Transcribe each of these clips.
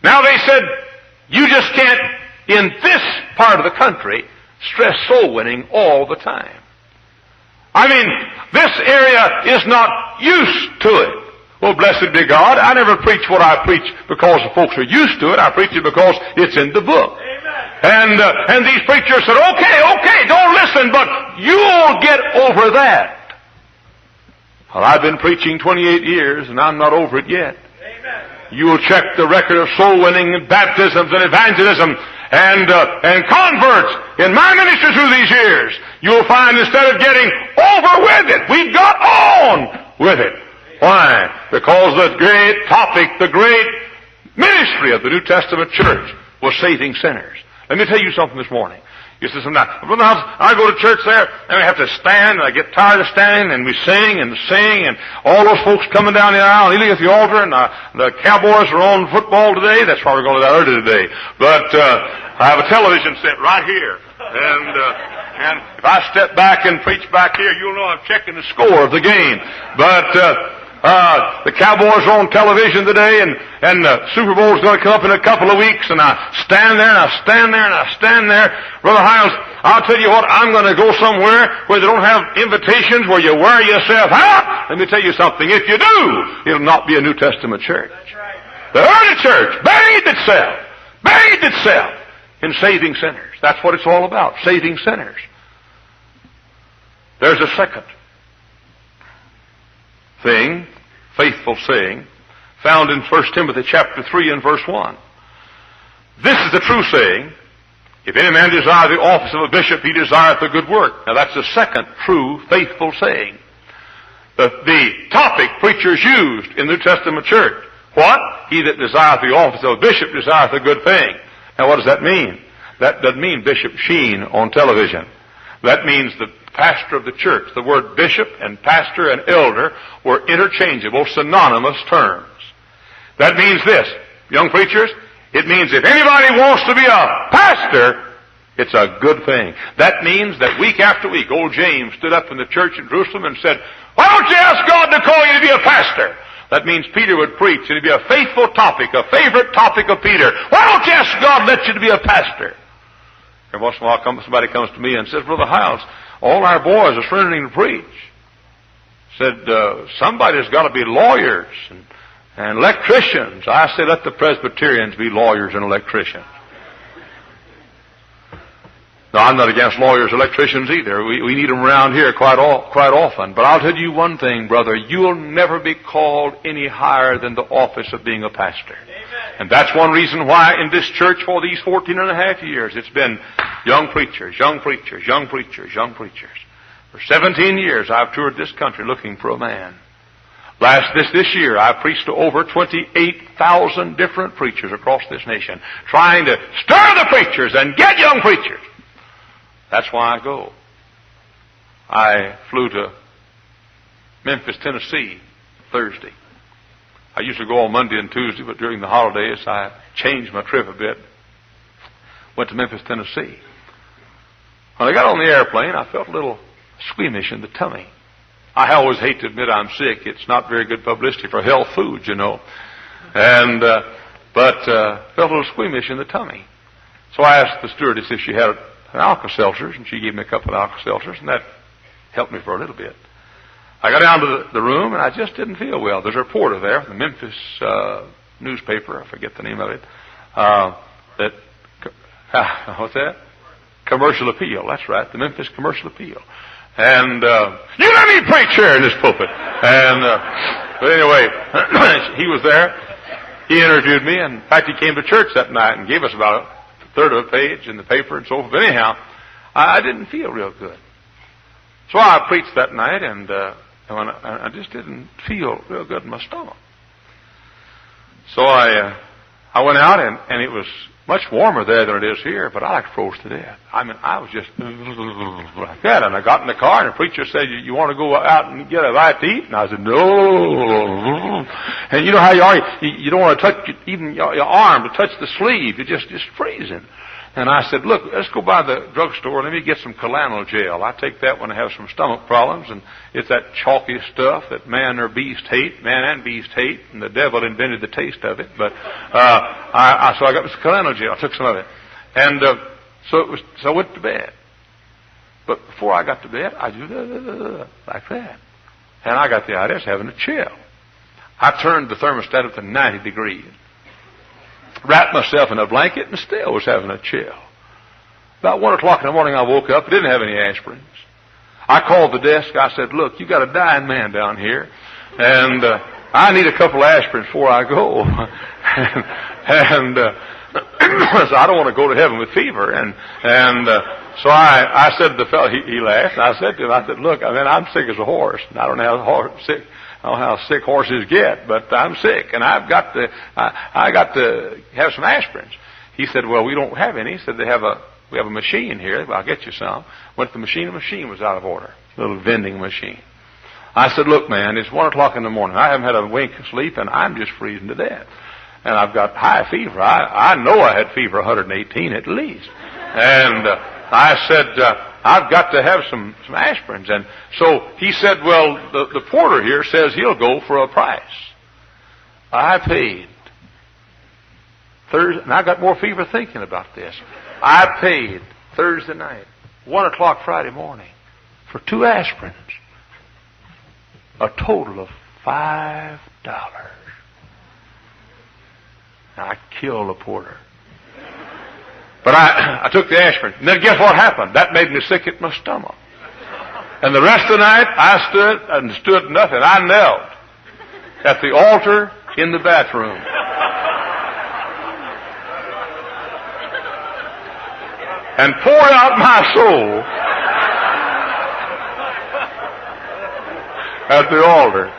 Now they said, you just can't, in this part of the country, stress soul winning all the time. I mean, this area is not used to it. Well, blessed be God, I never preach what I preach because the folks are used to it. I preach it because it's in the book. Amen. And these preachers said, okay, don't listen, but you'll get over that. Well, I've been preaching 28 years, and I'm not over it yet. Amen. You will check the record of soul winning and baptisms and evangelism and converts in my ministry through these years. You'll find instead of getting over with it, we've got on with it. Why? Because the great topic, the great ministry of the New Testament church was saving sinners. Let me tell you something this morning. You say something, Brother Hyles, I go to church there, and we have to stand, and I get tired of standing, and we sing, and all those folks coming down the aisle, kneeling at the altar, and the Cowboys are on football today. That's why we're going to that early today. But I have a television set right here. And if I step back and preach back here, you'll know I'm checking the score of the game. But the Cowboys are on television today, and the Super Bowl is going to come up in a couple of weeks, and I stand there, and I stand there, and I stand there. Brother Hyles, I'll tell you what, I'm going to go somewhere where they don't have invitations, where you wear yourself out. Let me tell you something. If you do, it'll not be a New Testament church. That's right. The early church bathed itself in saving sinners. That's what it's all about, saving sinners. There's a second thing, faithful saying, found in 1 Timothy chapter 3 and verse 1. This is the true saying, if any man desire the office of a bishop, he desireth the good work. Now that's the second true, faithful saying. The topic preachers used in the New Testament church. What? He that desireth the office of a bishop desireth a good thing. Now what does that mean? That doesn't mean Bishop Sheen on television. That means the pastor of the church. The word bishop and pastor and elder were interchangeable, synonymous terms. That means this, young preachers, it means if anybody wants to be a pastor, it's a good thing. That means that week after week, old James stood up in the church in Jerusalem and said, why don't you ask God to call you to be a pastor? That means Peter would preach, and it'd be a faithful topic, a favorite topic of Peter. Why don't you ask God to let you to be a pastor? Every once in a while somebody comes to me and says, Brother Hyles, all our boys are surrendering to preach. Said, somebody's got to be lawyers and electricians. I say, let the Presbyterians be lawyers and electricians. No, I'm not against lawyers, electricians either. We need them around here quite often. But I'll tell you one thing, brother. You'll never be called any higher than the office of being a pastor. Amen. And that's one reason why in this church for these 14 and a half years, it's been young preachers, young preachers, young preachers, young preachers. For 17 years, I've toured this country looking for a man. This year, I preached to over 28,000 different preachers across this nation, trying to stir the preachers and get young preachers. That's why I go. I flew to Memphis, Tennessee, Thursday. I used to go on Monday and Tuesday, but during the holidays I changed my trip a bit. Went to Memphis, Tennessee. When I got on the airplane, I felt a little squeamish in the tummy. I always hate to admit I'm sick. It's not very good publicity for health foods, you know. But felt a little squeamish in the tummy. So I asked the stewardess if she had Alka-Seltzers, and she gave me a couple of Alka-Seltzers, and that helped me for a little bit. I got down to the room, and I just didn't feel well. There's a reporter there from the Memphis newspaper, I forget the name of it, what's that? Commercial Appeal, that's right, the Memphis Commercial Appeal. And you let me preach here in this pulpit. And but anyway, he was there. He interviewed me, and in fact, he came to church that night and gave us about a third of a page in the paper and so forth. But anyhow, I didn't feel real good. So I preached that night, and I just didn't feel real good in my stomach. So I went out, and it was much warmer there than it is here, but I froze to death. I mean, I was just like that. And I got in the car, and the preacher said, you want to go out and get a bite to eat? And I said, no. And you know how you are. You don't want to touch even your arm to touch the sleeve. You're just freezing. And I said, look, let's go by the drugstore and let me get some Calanal gel. I take that when I have some stomach problems, and it's that chalky stuff that man and beast hate, and the devil invented the taste of it. But so I got this Calanal gel. I took some of it. And so I went to bed. But before I got to bed, I do like that. And I got the idea I was having a chill. I turned the thermostat up to 90 degrees. Wrapped myself in a blanket and still was having a chill. About 1 o'clock in the morning I woke up, didn't have any aspirins. I called the desk. I said, look, you got a dying man down here, and I need a couple of aspirins before I go. So I don't want to go to heaven with fever. So I said to the fellow, he laughed, and I said to him, I said, look, I'm sick as a horse, and I don't know how sick horses get, but I'm sick, and I got to have some aspirins. He said, well, we don't have any. He said, we have a machine here. Well, I'll get you some. Went to the machine was out of order. A little vending machine. I said, look, man, it's 1 o'clock in the morning. I haven't had a wink of sleep, and I'm just freezing to death. And I've got high fever. I know I had fever 118 at least. And I said, I've got to have some aspirins. And so he said, well, the porter here says he'll go for a price. I paid Thursday, and I got more fever thinking about this. I paid Thursday night, 1 o'clock Friday morning, for 2 aspirins, a total of $5. I killed the porter. But I took the aspirin. And then guess what happened? That made me sick at my stomach. And the rest of the night, I stood nothing. I knelt at the altar in the bathroom. And poured out my soul at the altar.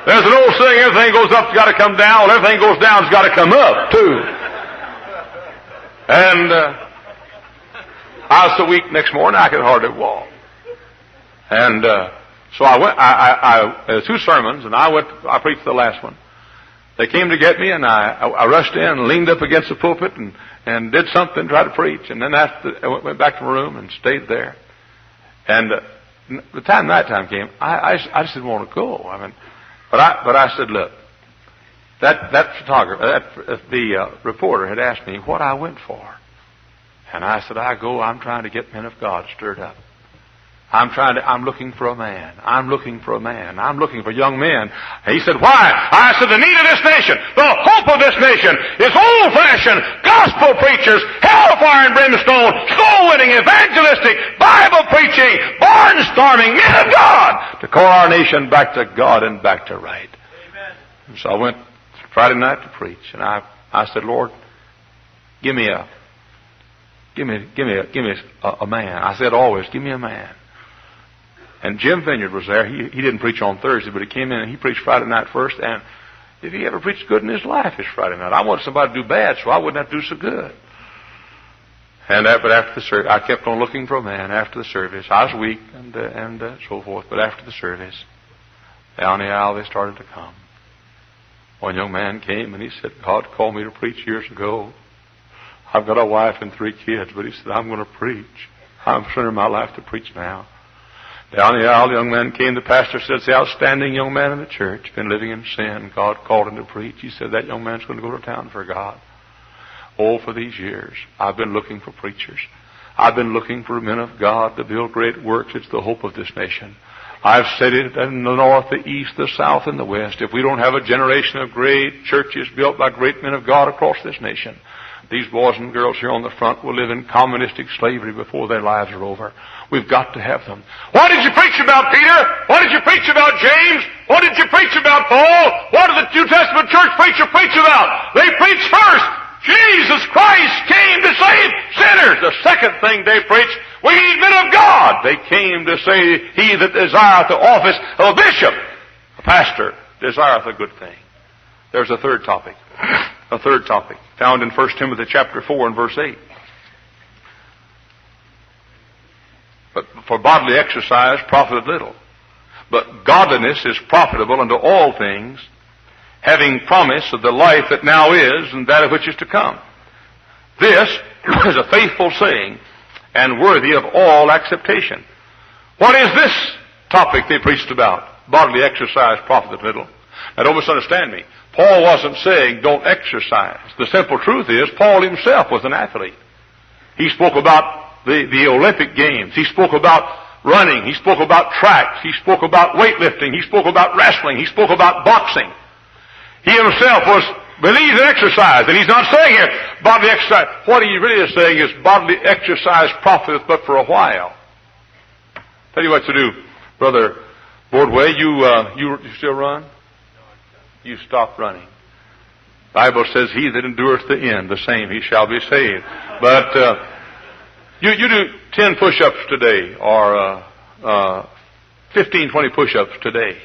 There's an old saying, everything goes up's got to come down. Well, everything goes down's got to come up, too. And I was so weak next morning I could hardly walk. And so I went. There were 2 sermons, and I preached the last one. They came to get me, and I rushed in and leaned up against the pulpit and did something, tried to preach. And then I went back to my room and stayed there. And the nighttime came, I just didn't want to go. But I said, look, that photographer, the reporter had asked me what I went for. And I said, I'm trying to get men of God stirred up. I'm looking for a man. I'm looking for young men. And he said, why? I said, the need of this nation, the hope of this nation is old-fashioned gospel preachers, hellfire and brimstone, soul-winning, evangelistic, Bible preaching, barnstorming men of God to call our nation back to God and back to right. Amen. And so I went Friday night to preach, and I said, Lord, give me a man. I said always, give me a man. And Jim Vineyard was there. He didn't preach on Thursday, but he came in and he preached Friday night first. And if he ever preached good in his life, it's Friday night. I wanted somebody to do bad, so I wouldn't have to do so good. But after the service, I kept on looking for a man. After the service, I was weak and so forth. But after the service, down the aisle they started to come. One young man came and he said, God called me to preach years ago. I've got a wife and 3 kids, but he said, I'm going to preach. I'm surrendering my life to preach now. Down the aisle, the young man came. The pastor said, it's the outstanding young man in the church, been living in sin. God called him to preach. He said, that young man's going to go to town for God. Oh, for these years, I've been looking for preachers. I've been looking for men of God to build great works. It's the hope of this nation. I've said it in the north, the east, the south, and the west. If we don't have a generation of great churches built by great men of God across this nation, these boys and girls here on the front will live in communistic slavery before their lives are over. We've got to have them. What did you preach about, Peter? What did you preach about, James? What did you preach about, Paul? What did the New Testament church preacher preach about? They preached first, Jesus Christ came to save sinners. The second thing they preached, we need men of God. They came to say, he that desireth the office of a bishop, a pastor, desireth a good thing. There's a third topic. A third topic found in 1 Timothy chapter 4 and verse 8. But for bodily exercise profiteth little. But godliness is profitable unto all things, having promise of the life that now is and that of which is to come. This is a faithful saying and worthy of all acceptation. What is this topic they preached about? Bodily exercise profiteth little. Now don't misunderstand me. Paul wasn't saying don't exercise. The simple truth is Paul himself was an athlete. He spoke about the Olympic Games. He spoke about running. He spoke about tracks. He spoke about weightlifting. He spoke about wrestling. He spoke about boxing. He himself believed in exercise. And he's not saying here bodily exercise. What he really is saying is bodily exercise profiteth but for a while. Tell you what to do, Brother Bordway. You still run? You stopped running. The Bible says, he that endureth to the end, the same he shall be saved. But you do 10 push-ups today, or 15, 20 push-ups today.